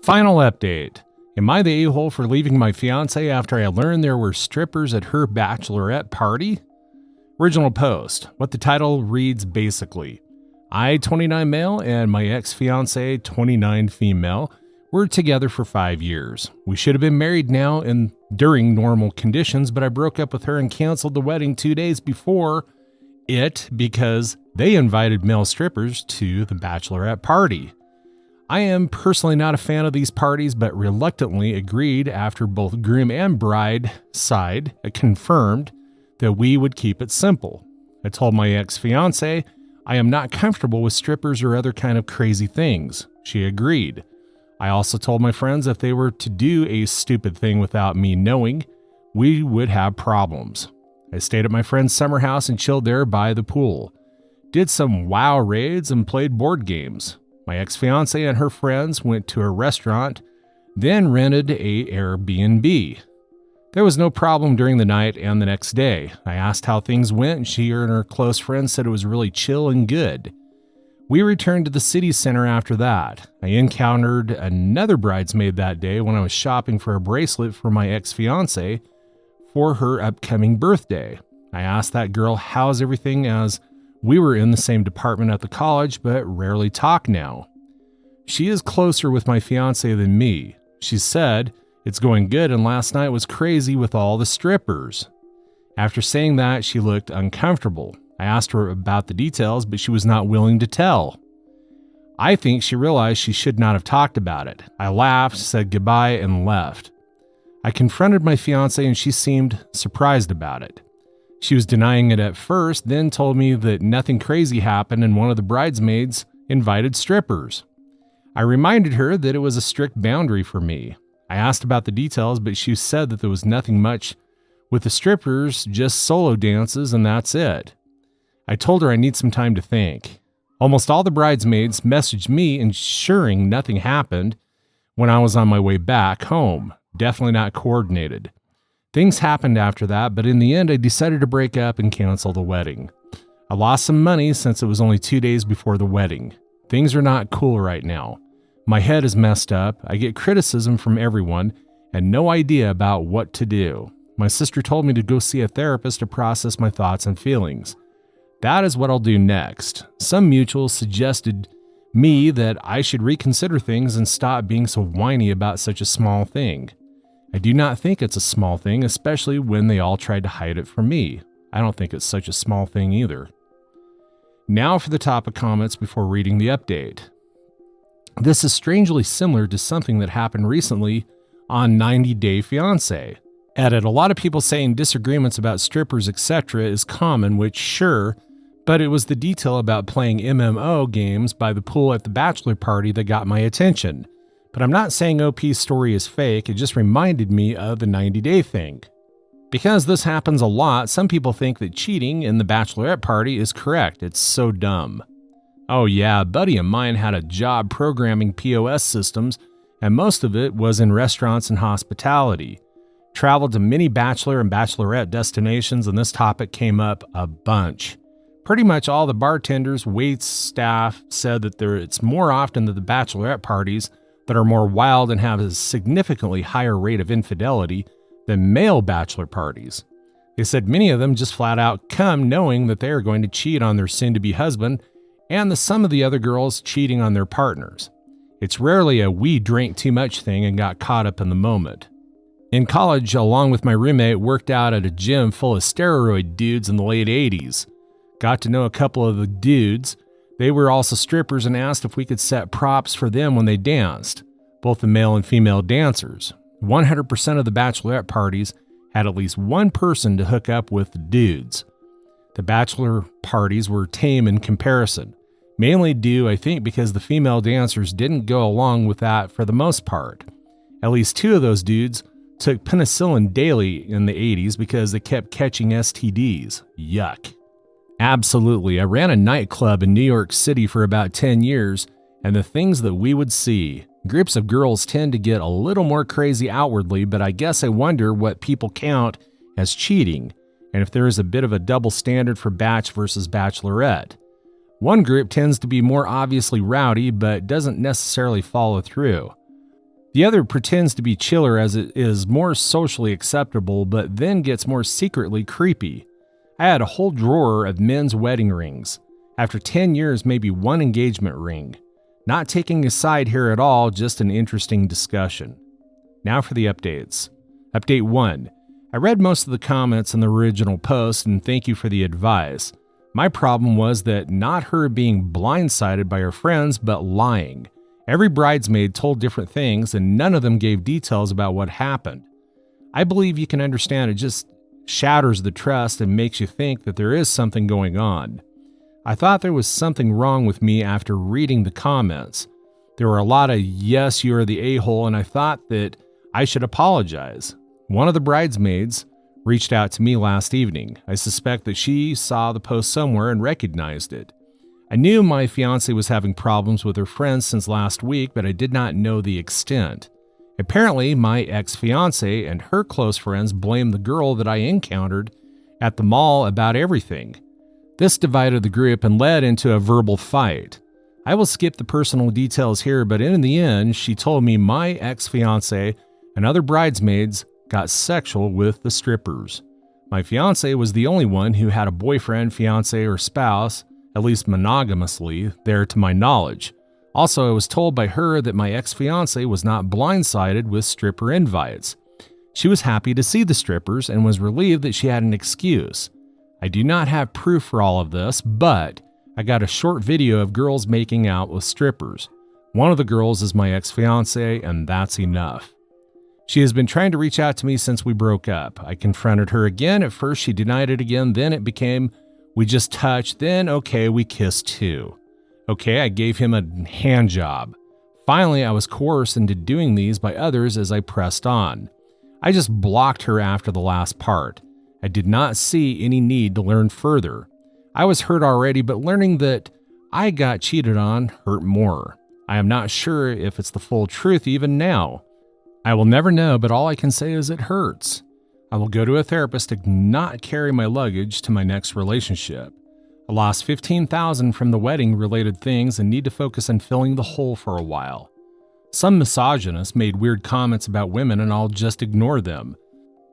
Final update. Am I the a-hole for leaving my fiancé after I learned there were strippers at her bachelorette party? Original post. What the title reads basically. I, 29 male, and my ex-fiancé, 29 female, were together for 5 years. We should have been married now and during normal conditions, but I broke up with her and canceled the wedding 2 days before it because they invited male strippers to the bachelorette party. I am personally not a fan of these parties, but reluctantly agreed after both groom and bride side confirmed that we would keep it simple. I told my ex-fiancé I am not comfortable with strippers or other kind of crazy things. She agreed. I also told my friends if they were to do a stupid thing without me knowing, we would have problems. I stayed at my friend's summer house and chilled there by the pool. Did some WoW raids and played board games. My ex-fiancée and her friends went to a restaurant, then rented a Airbnb. There was no problem during the night and the next day. I asked how things went, and she and her close friends said it was really chill and good. We returned to the city center after that. I encountered another bridesmaid that day when I was shopping for a bracelet for my ex-fiancée for her upcoming birthday. I asked that girl how's everything as we were in the same department at the college, but rarely talk now. She is closer with my fiancé than me. She said, it's going good and last night was crazy with all the strippers. After saying that, she looked uncomfortable. I asked her about the details, but she was not willing to tell. I think she realized she should not have talked about it. I laughed, said goodbye, and left. I confronted my fiancé and she seemed surprised about it. She was denying it at first, then told me that nothing crazy happened and one of the bridesmaids invited strippers. I reminded her that it was a strict boundary for me. I asked about the details, but she said that there was nothing much with the strippers, just solo dances, and that's it. I told her I need some time to think. Almost all the bridesmaids messaged me ensuring nothing happened when I was on my way back home. Definitely not coordinated. Things happened after that, but in the end, I decided to break up and cancel the wedding. I lost some money since it was only 2 days before the wedding. Things are not cool right now. My head is messed up. I get criticism from everyone and no idea about what to do. My sister told me to go see a therapist to process my thoughts and feelings. That is what I'll do next. Some mutuals suggested me that I should reconsider things and stop being so whiny about such a small thing. I do not think it's a small thing, especially when they all tried to hide it from me. I don't think it's such a small thing either. Now for the top of comments before reading the update. This is strangely similar to something that happened recently on 90 Day Fiancé. Edit, a lot of people saying disagreements about strippers, etc. is common, which sure, but it was the detail about playing MMO games by the pool at the bachelor party that got my attention. But I'm not saying OP's story is fake, it just reminded me of the 90 Day thing. Because this happens a lot, some people think that cheating in the bachelorette party is correct. It's so dumb. Oh yeah, a buddy of mine had a job programming POS systems, and most of it was in restaurants and hospitality. Traveled to many bachelor and bachelorette destinations, and this topic came up a bunch. Pretty much all the bartenders, waits, staff said that it's more often that the bachelorette parties that are more wild and have a significantly higher rate of infidelity than male bachelor parties. They said many of them just flat out come knowing that they are going to cheat on their soon-to-be husband and some of the other girls cheating on their partners. It's rarely a we drank too much thing and got caught up in the moment. In college, along with my roommate, worked out at a gym full of steroid dudes in the late 80s. Got to know a couple of the dudes. They were also strippers and asked if we could set props for them when they danced, both the male and female dancers. 100% of the bachelorette parties had at least one person to hook up with the dudes. The bachelor parties were tame in comparison, mainly due, I think, because the female dancers didn't go along with that for the most part. At least 2 of those dudes took penicillin daily in the 80s because they kept catching STDs. Yuck. Absolutely. I ran a nightclub in New York City for about 10 years, and the things that we would see. Groups of girls tend to get a little more crazy outwardly, but I guess I wonder what people count as cheating, and if there is a bit of a double standard for batch versus bachelorette. One group tends to be more obviously rowdy, but doesn't necessarily follow through. The other pretends to be chiller as it is more socially acceptable, but then gets more secretly creepy. I had a whole drawer of men's wedding rings. After 10 years, maybe one engagement ring. Not taking a side here at all, just an interesting discussion. Now for the updates. Update 1. I read most of the comments in the original post and thank you for the advice. My problem was that not her being blindsided by her friends, but lying. Every bridesmaid told different things and none of them gave details about what happened. I believe you can understand it just shatters the trust and makes you think that there is something going on. I thought there was something wrong with me after reading the comments. There were a lot of yes, you're the a-hole, and I thought that I should apologize. One of the bridesmaids reached out to me last evening. I suspect that she saw the post somewhere and recognized it. I knew my fiancé was having problems with her friends since last week, but I did not know the extent. Apparently, my ex-fiancé and her close friends blamed the girl that I encountered at the mall about everything. This divided the group and led into a verbal fight. I will skip the personal details here, but in the end, she told me my ex-fiancé and other bridesmaids got sexual with the strippers. My fiancé was the only one who had a boyfriend, fiancé, or spouse, at least monogamously, there to my knowledge. Also, I was told by her that my ex-fiancé was not blindsided with stripper invites. She was happy to see the strippers and was relieved that she had an excuse. I do not have proof for all of this, but I got a short video of girls making out with strippers. One of the girls is my ex-fiancé, and that's enough. She has been trying to reach out to me since we broke up. I confronted her again. At first, she denied it again. Then it became, we just touched. Then, okay, we kissed too. Okay, I gave him a hand job. Finally, I was coerced into doing these by others as I pressed on. I just blocked her after the last part. I did not see any need to learn further. I was hurt already, but learning that I got cheated on hurt more. I am not sure if it's the full truth even now. I will never know, but all I can say is it hurts. I will go to a therapist to not carry my luggage to my next relationship. I lost $15,000 from the wedding-related things and need to focus on filling the hole for a while. Some misogynists made weird comments about women and I'll just ignore them.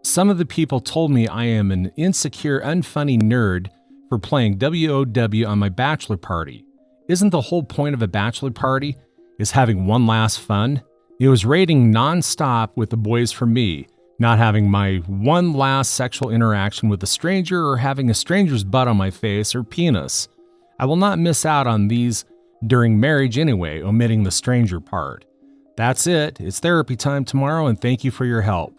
Some of the people told me I am an insecure, unfunny nerd for playing WOW on my bachelor party. Isn't the whole point of a bachelor party is having one last fun? It was raiding non-stop with the boys for me, not having my one last sexual interaction with a stranger or having a stranger's butt on my face or penis. I will not miss out on these during marriage anyway, omitting the stranger part. That's it. It's therapy time tomorrow and thank you for your help.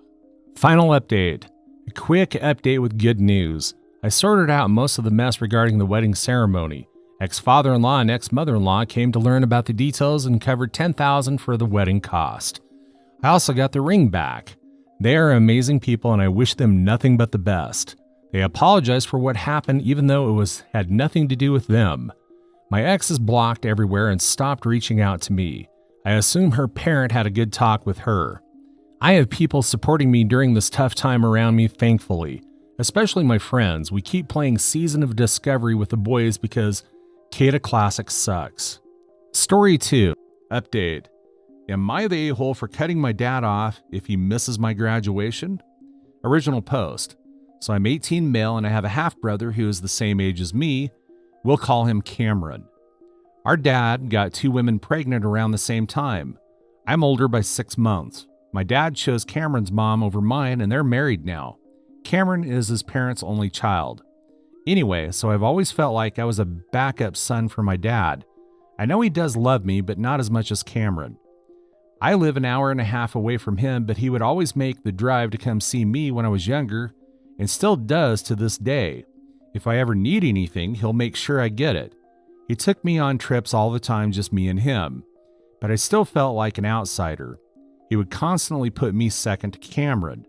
Final update. A quick update with good news. I sorted out most of the mess regarding the wedding ceremony. Ex-father-in-law and ex-mother-in-law came to learn about the details and covered $10,000 for the wedding cost. I also got the ring back. They are amazing people and I wish them nothing but the best. They apologized for what happened even though it had nothing to do with them. My ex is blocked everywhere and stopped reaching out to me. I assume her parent had a good talk with her. I have people supporting me during this tough time around me, thankfully. Especially my friends. We keep playing Season of Discovery with the boys because Kata Classic sucks. Story 2. Update. Am I the a-hole for cutting my dad off if he misses my graduation? Original post. So I'm 18 male and I have a half-brother who is the same age as me. We'll call him Cameron. Our dad got 2 women pregnant around the same time. I'm older by 6 months. My dad chose Cameron's mom over mine and they're married now. Cameron is his parents' only child. Anyway, so I've always felt like I was a backup son for my dad. I know he does love me, but not as much as Cameron. I live an hour and a half away from him, but he would always make the drive to come see me when I was younger, and still does to this day. If I ever need anything, he'll make sure I get it. He took me on trips all the time, just me and him. But I still felt like an outsider. He would constantly put me second to Cameron.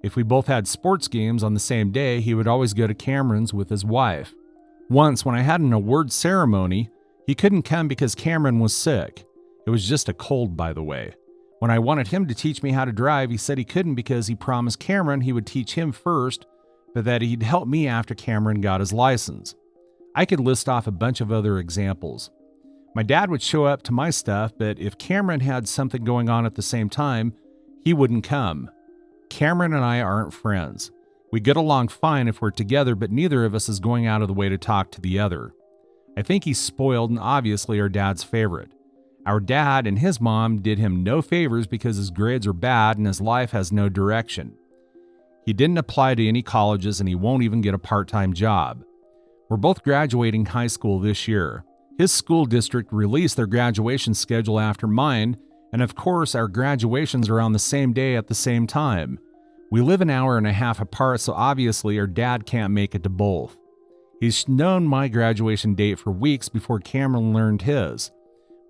If we both had sports games on the same day, he would always go to Cameron's with his wife. Once, when I had an award ceremony, he couldn't come because Cameron was sick. It was just a cold, by the way. When I wanted him to teach me how to drive, he said he couldn't because he promised Cameron he would teach him first, but that he'd help me after Cameron got his license. I could list off a bunch of other examples. My dad would show up to my stuff, but if Cameron had something going on at the same time, he wouldn't come. Cameron and I aren't friends. We get along fine if we're together, but neither of us is going out of the way to talk to the other. I think he's spoiled and obviously our dad's favorite. Our dad and his mom did him no favors because his grades are bad and his life has no direction. He didn't apply to any colleges and he won't even get a part-time job. We're both graduating high school this year. His school district released their graduation schedule after mine, and of course our graduations are on the same day at the same time. We live an hour and a half apart, so obviously our dad can't make it to both. He's known my graduation date for weeks before Cameron learned his.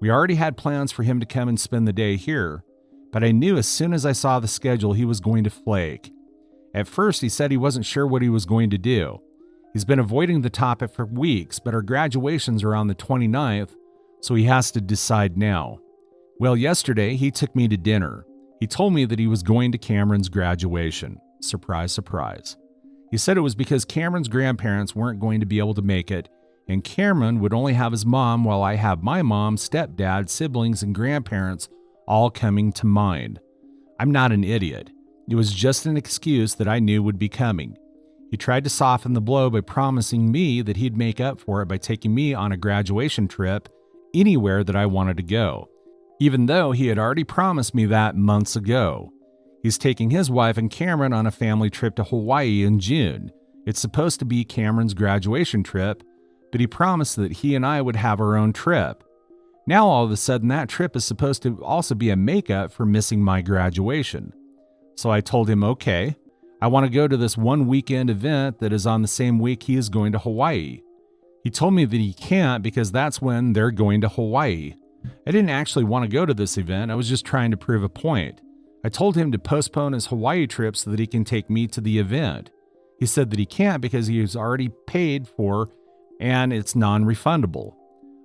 We already had plans for him to come and spend the day here, but I knew as soon as I saw the schedule he was going to flake. At first he said he wasn't sure what he was going to do. He's been avoiding the topic for weeks, but our graduations are on the 29th, so he has to decide now. Well, yesterday he took me to dinner. He told me that he was going to Cameron's graduation. Surprise, surprise. He said it was because Cameron's grandparents weren't going to be able to make it, and Cameron would only have his mom while I have my mom, stepdad, siblings, and grandparents all coming to mine. I'm not an idiot. It was just an excuse that I knew would be coming. He tried to soften the blow by promising me that he'd make up for it by taking me on a graduation trip anywhere that I wanted to go, even though he had already promised me that months ago. He's taking his wife and Cameron on a family trip to Hawaii in June. It's supposed to be Cameron's graduation trip, but he promised that he and I would have our own trip. Now all of a sudden that trip is supposed to also be a makeup for missing my graduation. So I told him, okay, I want to go to this one weekend event that is on the same week he is going to Hawaii. He told me that he can't because that's when they're going to Hawaii. I didn't actually want to go to this event. I was just trying to prove a point. I told him to postpone his Hawaii trip so that he can take me to the event. He said that he can't because he was already paid for and it's non-refundable.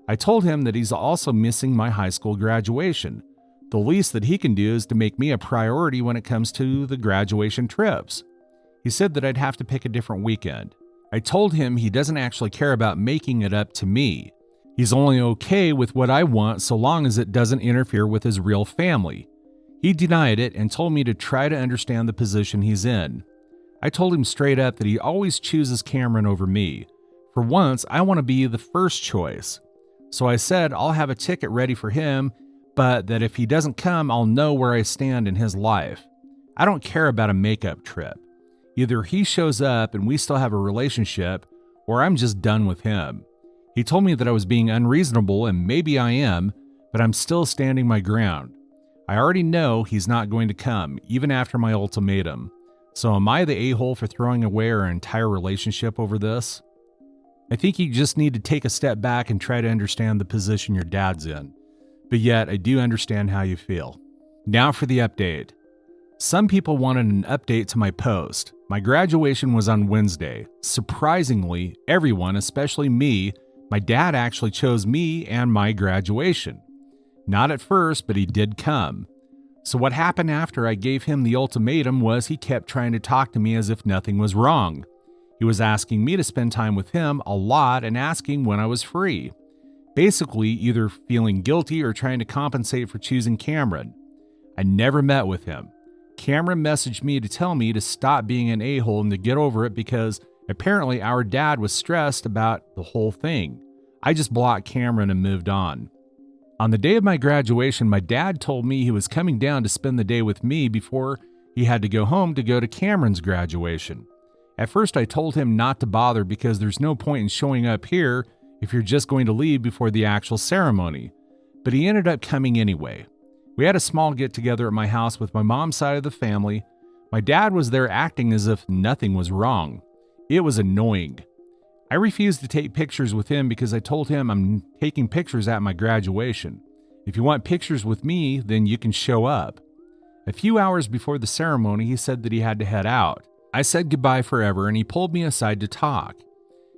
I told him that he's also missing my high school graduation. The least that he can do is to make me a priority when it comes to the graduation trips. He said that I'd have to pick a different weekend. I told him he doesn't actually care about making it up to me. He's only okay with what I want so long as it doesn't interfere with his real family. He denied it and told me to try to understand the position he's in. I told him straight up that he always chooses Cameron over me. For once, I want to be the first choice. So I said I'll have a ticket ready for him, but that if he doesn't come, I'll know where I stand in his life. I don't care about a makeup trip. Either he shows up and we still have a relationship, or I'm just done with him. He told me that I was being unreasonable, and maybe I am, but I'm still standing my ground. I already know he's not going to come, even after my ultimatum. So am I the a-hole for throwing away our entire relationship over this? I think you just need to take a step back and try to understand the position your dad's in. But yet, I do understand how you feel. Now for the update. Some people wanted an update to my post. My graduation was on Wednesday. Surprisingly, everyone, especially me, my dad actually chose me and my graduation. Not at first, but he did come. So what happened after I gave him the ultimatum was he kept trying to talk to me as if nothing was wrong. He was asking me to spend time with him a lot and asking when I was free. Basically, either feeling guilty or trying to compensate for choosing Cameron. I never met with him. Cameron messaged me to tell me to stop being an a-hole and to get over it because apparently our dad was stressed about the whole thing. I just blocked Cameron and moved on. On the day of my graduation, my dad told me he was coming down to spend the day with me before he had to go home to go to Cameron's graduation. At first, I told him not to bother because there's no point in showing up here if you're just going to leave before the actual ceremony. But he ended up coming anyway. We had a small get-together at my house with my mom's side of the family. My dad was there acting as if nothing was wrong. It was annoying. I refused to take pictures with him because I told him I'm taking pictures at my graduation. If you want pictures with me, then you can show up. A few hours before the ceremony, he said that he had to head out. I said goodbye forever and he pulled me aside to talk.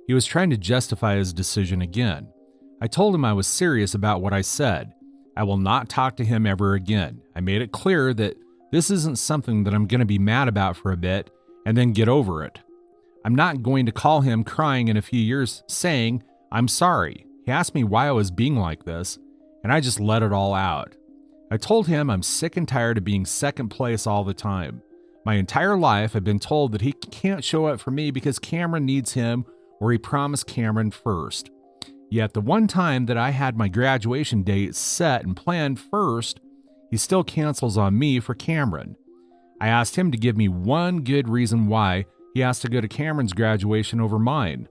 He was trying to justify his decision again. I told him I was serious about what I said. I will not talk to him ever again. I made it clear that this isn't something that I'm going to be mad about for a bit and then get over it. I'm not going to call him crying in a few years saying, I'm sorry. He asked me why I was being like this, and I just let it all out. I told him I'm sick and tired of being second place all the time. My entire life I've been told that he can't show up for me because Cameron needs him, or he promised Cameron first. Yet the one time that I had my graduation date set and planned first, he still cancels on me for Cameron. I asked him to give me one good reason why he has to go to Cameron's graduation over mine.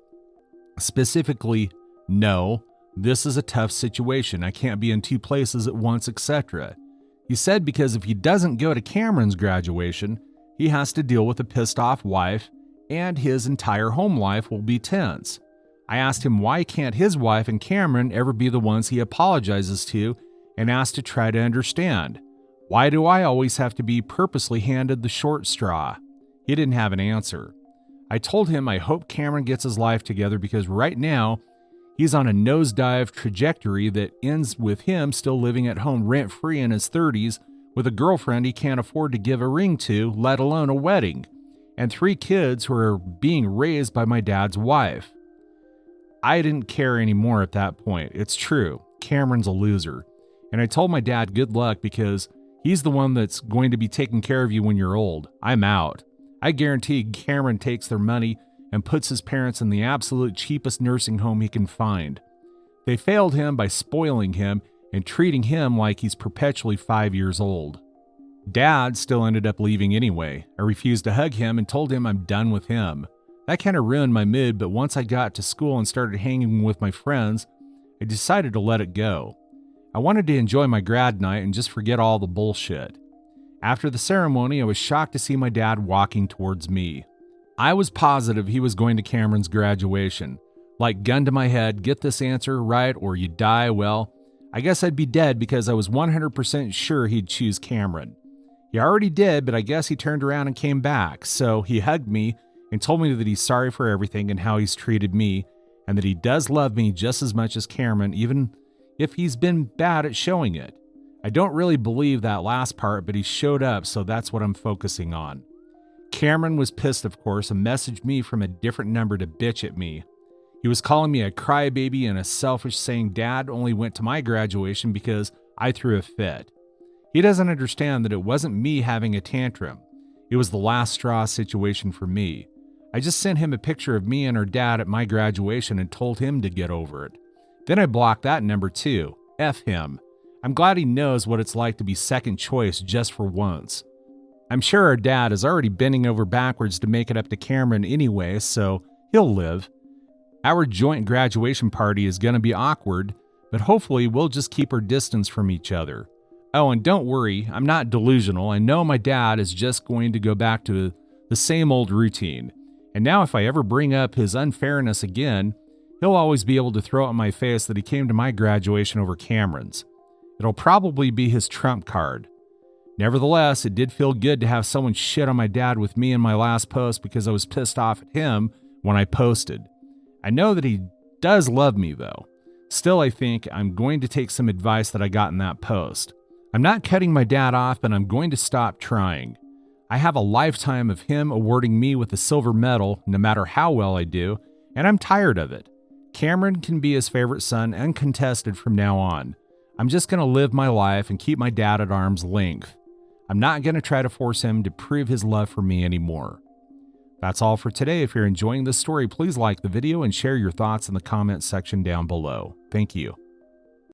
Specifically, no, this is a tough situation. I can't be in two places at once, etc. He said because if he doesn't go to Cameron's graduation, he has to deal with a pissed off wife and his entire home life will be tense. I asked him why can't his wife and Cameron ever be the ones he apologizes to and asked to try to understand. Why do I always have to be purposely handed the short straw? He didn't have an answer. I told him I hope Cameron gets his life together because right now he's on a nosedive trajectory that ends with him still living at home rent-free in his 30s with a girlfriend he can't afford to give a ring to, let alone a wedding, and 3 kids who are being raised by my dad's wife. I didn't care anymore at that point. It's true. Cameron's a loser. And I told my dad good luck because he's the one that's going to be taking care of you when you're old. I'm out. I guarantee Cameron takes their money and puts his parents in the absolute cheapest nursing home he can find. They failed him by spoiling him and treating him like he's perpetually 5 years old. Dad still ended up leaving anyway. I refused to hug him and told him I'm done with him. That kind of ruined my mood, but once I got to school and started hanging with my friends, I decided to let it go. I wanted to enjoy my grad night and just forget all the bullshit. After the ceremony, I was shocked to see my dad walking towards me. I was positive he was going to Cameron's graduation. Like gun to my head, get this answer right or you die. Well, I guess I'd be dead because I was 100% sure he'd choose Cameron. He already did, but I guess he turned around and came back. So he hugged me and told me that he's sorry for everything and how he's treated me, and that he does love me just as much as Cameron, even if he's been bad at showing it. I don't really believe that last part, but he showed up, so that's what I'm focusing on. Cameron was pissed, of course, and messaged me from a different number to bitch at me. He was calling me a crybaby and a selfish, saying Dad only went to my graduation because I threw a fit. He doesn't understand that it wasn't me having a tantrum. It was the last straw situation for me. I just sent him a picture of me and her dad at my graduation and told him to get over it. Then I blocked that number too. F him. I'm glad he knows what it's like to be second choice just for once. I'm sure our dad is already bending over backwards to make it up to Cameron anyway, so he'll live. Our joint graduation party is going to be awkward, but hopefully we'll just keep our distance from each other. Oh, and don't worry, I'm not delusional. I know my dad is just going to go back to the same old routine. And now if I ever bring up his unfairness again, he'll always be able to throw it in my face that he came to my graduation over Cameron's. It'll probably be his trump card. Nevertheless, it did feel good to have someone shit on my dad with me in my last post because I was pissed off at him when I posted. I know that he does love me though. Still, I think I'm going to take some advice that I got in that post. I'm not cutting my dad off, but I'm going to stop trying. I have a lifetime of him awarding me with a silver medal no matter how well I do, and I'm tired of it. Cameron can be his favorite son uncontested from now on. I'm just going to live my life and keep my dad at arm's length. I'm not going to try to force him to prove his love for me anymore. That's all for today. If you're enjoying this story, please like the video and share your thoughts in the comments section down below. Thank you.